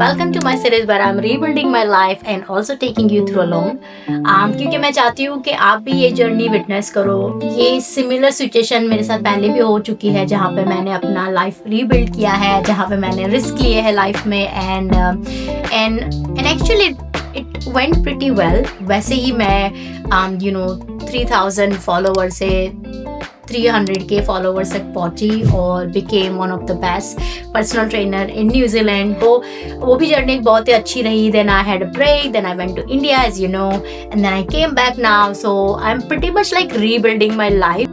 Welcome to my series where I'm rebuilding my life and also taking you through along. क्योंकि मैं चाहती हूँ कि आप भी ये जर्नी विटनेस करो. ये सिमिलर सिचुएशन मेरे साथ पहले भी हो चुकी है जहाँ पे मैंने अपना लाइफ रीबिल्ड किया है, जहाँ पे मैंने रिस्क लिए हैं लाइफ में and actually it went pretty well. वैसे ही मैं 3000 फॉलोवर से 300K फॉलोवर्स तक पहुंची और became one of the best personal trainer in New Zealand. तो वो भी जर्नी बहुत ही अच्छी रही. Then I had a break, then I went to India as you know, and then I came back now. So I am pretty much like rebuilding my life.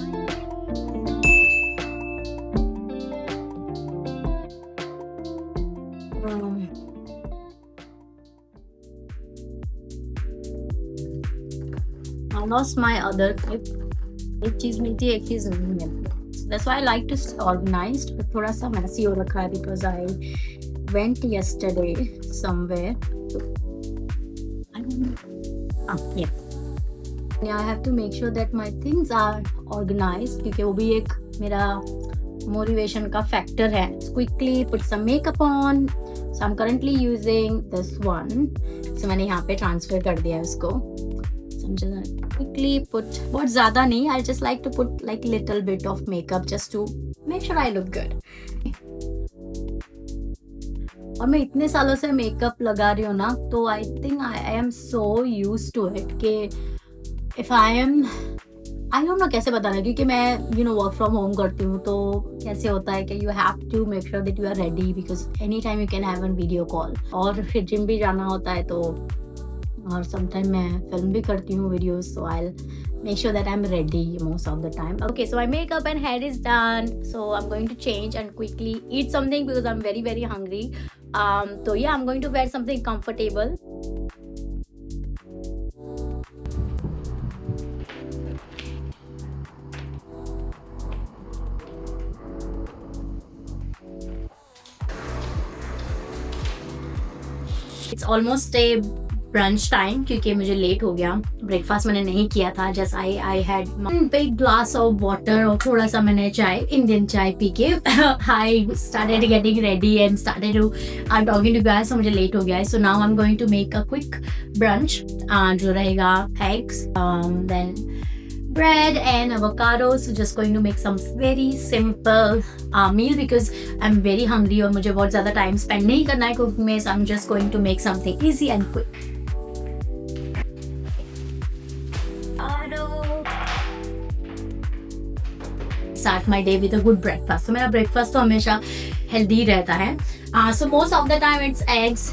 I lost my other clip. एक चीज मिलती है, एक चीज नहीं मिलती. That's why I like to stay organized. but थोड़ा सा messy हो रखा है because I went yesterday somewhere. I don't know. Yeah. I have to make sure that my things are organized क्योंकि वो भी एक मेरा motivation का factor है. Quickly put some makeup on. So I'm currently using this one. So मैंने यहाँ पे transfer कर दिया है उसको. Quickly put, बहुत ज़्यादा नहीं, I just like to put like little bit of makeup just to make sure I look good. और मैं इतने सालों से मेकअप लगा रही हूँ ना, तो I think I am so used to it कि if I don't know कैसे बताना, क्योंकि मैं work from home करती हूँ, तो कैसे होता है कि you have to make sure that you are ready because anytime you can have a video call. और फिर जिम भी जाना होता है, तो और समटाइम मैं फिल्म भी करती हूँ videos, so I'll make sure that I'm ready most of the time. Okay, so my makeup and hair is done, so I'm going to change and quickly eat something because I'm very very hungry. So yeah, I'm going to wear something comfortable. It's almost a brunch time क्योंकि मुझे लेट हो गया. Breakfast मैंने नहीं किया था. Just I had big glass of water और थोड़ा सा मैंने चाय, इंडियन चाय पी के I started getting ready and started to talking to guys. So मुझे लेट हो गया है. So now I am going to make a quick brunch जो रहेगा eggs, then bread and avocado. So just going to make some very simple meal because I'm very hungry और मुझे बहुत ज़्यादा time spend नहीं करना है cooking में. So I'm just going to make something easy and quick. Start my day with a good breakfast. So मेरा breakfast तो हमेशा healthy रहता है. So most of the time it's eggs,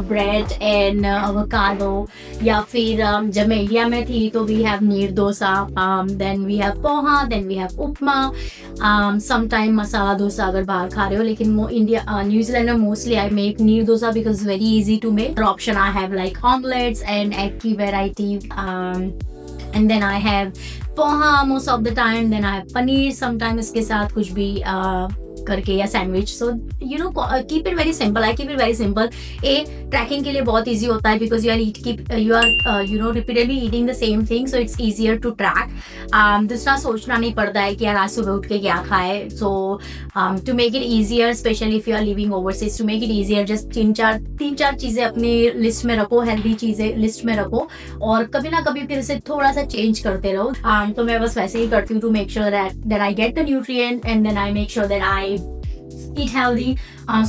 bread and avocado. या फिर जब मैं इंडिया में थी तो we have नीर dosa, then we have poha, then we have upma, sometime masala dosa अगर बाहर खा रहे हो. लेकिन न्यूजीलैंड में mostly I make नीर dosa because it's very easy to make. Other option I have like omelets and egg की variety. And then I have poha most of the time. Then I have paneer sometimes इसके साथ कुछ भी करके या sandwich. So keep it very simple. I keep it very simple. Tracking के लिए बहुत ईजी होता है because you are repeatedly eating the same thing, so it's easier to track. दूसरा सोचना नहीं पड़ता है कि यार आज सुबह उठ के क्या खाए. So to make it easier, specially if you are living overseas, to make it easier just तीन चार चीज़ें अपनी लिस्ट में रखो, हेल्दी चीज़ें लिस्ट में रखो और कभी ना कभी फिर से थोड़ा सा चेंज करते रहो. तो मैं बस वैसे ही करती हूँ to make sure that I get the nutrient and then I make sure that I eat healthy.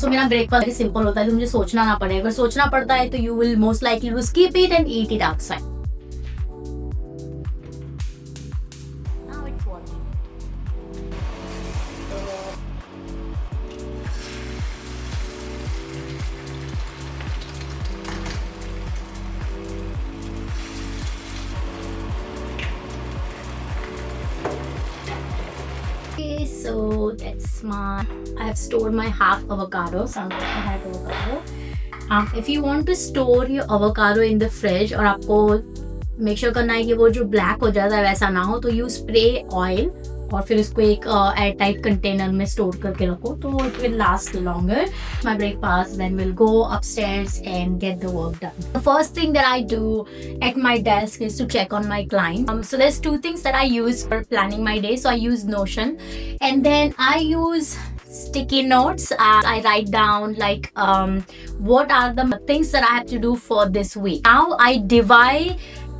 So मेरा ब्रेकफास्ट सिंपल होता है, तो मुझे सोचना ना पड़े. अगर सोचना पड़ता है तो you will most likely to skip it and eat it outside. Now it's working. Okay, so that's I have stored my half avocado. So I'm going to have avocado. If you want to store your avocado in the fridge और आपको make sure करना है कि वो जो black हो जाता है वैसा ना हो, तो you spray oil और फिर उसको एक एयर टाइट कंटेनर में स्टोर करके रखो तो it will last longer. My breakfast, then we'll go upstairs and get the work done. The first thing that I do at my desk is to check on my client. So there's two things that I use for planning my day. So I use Notion and then I use sticky notes. I write down like what are the things that I have to do for this week. Now I divide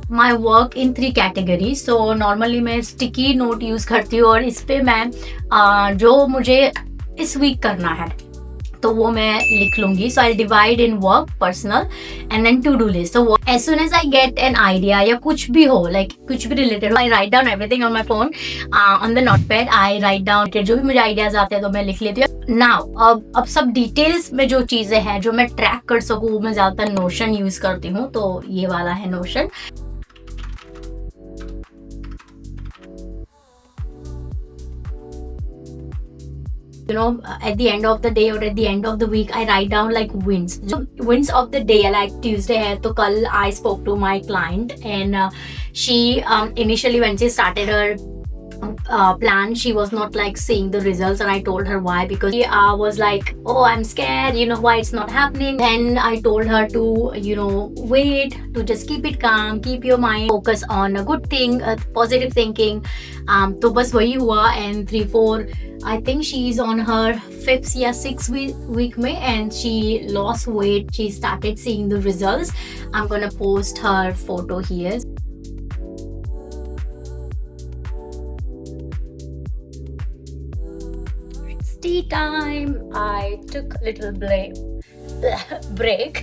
my work in 3 categories. So normally मैं sticky note use करती हूँ और इस पे मैं जो मुझे इस वीक करना है तो वो मैं लिख लूंगी. So I divide in work, personal and then to do list. तो as soon as I get an idea या कुछ भी हो, लाइक कुछ भी रिलेटेड हो, I write down everything on my phone on the notepad. I write down जो भी मुझे आइडियाज आते हैं तो मैं लिख लेती हूँ. नाउ अब सब डिटेल्स में जो चीजें हैं जो मैं ट्रैक कर सकूँ वो मैं ज्यादातर नोशन यूज करती हूँ. तो ये वाला है notion. You know, at the end of the day or at the end of the week I write down like wins. So wins of the day, like Tuesday है तो कल I spoke to my client and she initially when she started her plan, she was not like seeing the results, and I told her why, because she was like, oh, I'm scared, you know, why it's not happening. Then I told her to, you know, wait, to just keep it calm, keep your mind focus on a good thing, positive thinking. तो बस वही हुआ. And 3-4 I think she's on her 5th या 6th week में, and she lost weight. She started seeing the results. I'm gonna post her photo here. Tea time. I took a little break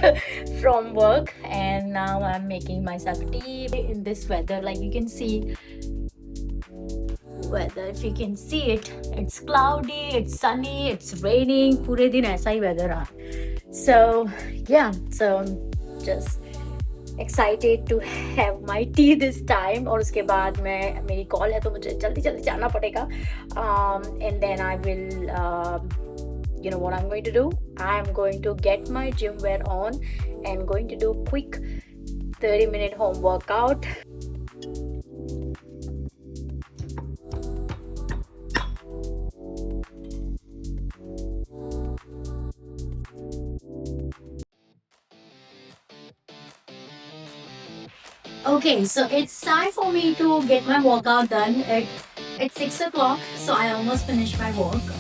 from work, and now I'm making myself tea in this weather. Like you can see weather, if you can see it, it's cloudy, it's sunny, it's raining. पूरे दिन ऐसा ही weather रहा. So yeah, so just excited to have my tea this time. और उसके बाद मेरी call है तो मुझे जल्दी जाना पड़ेगा. And then I will you know what I'm going to do. I'm going to get my gym wear on and going to do quick 30-minute home workout. Okay, so it's time for me to get my workout done. It's 6 o'clock, so I almost finished my work.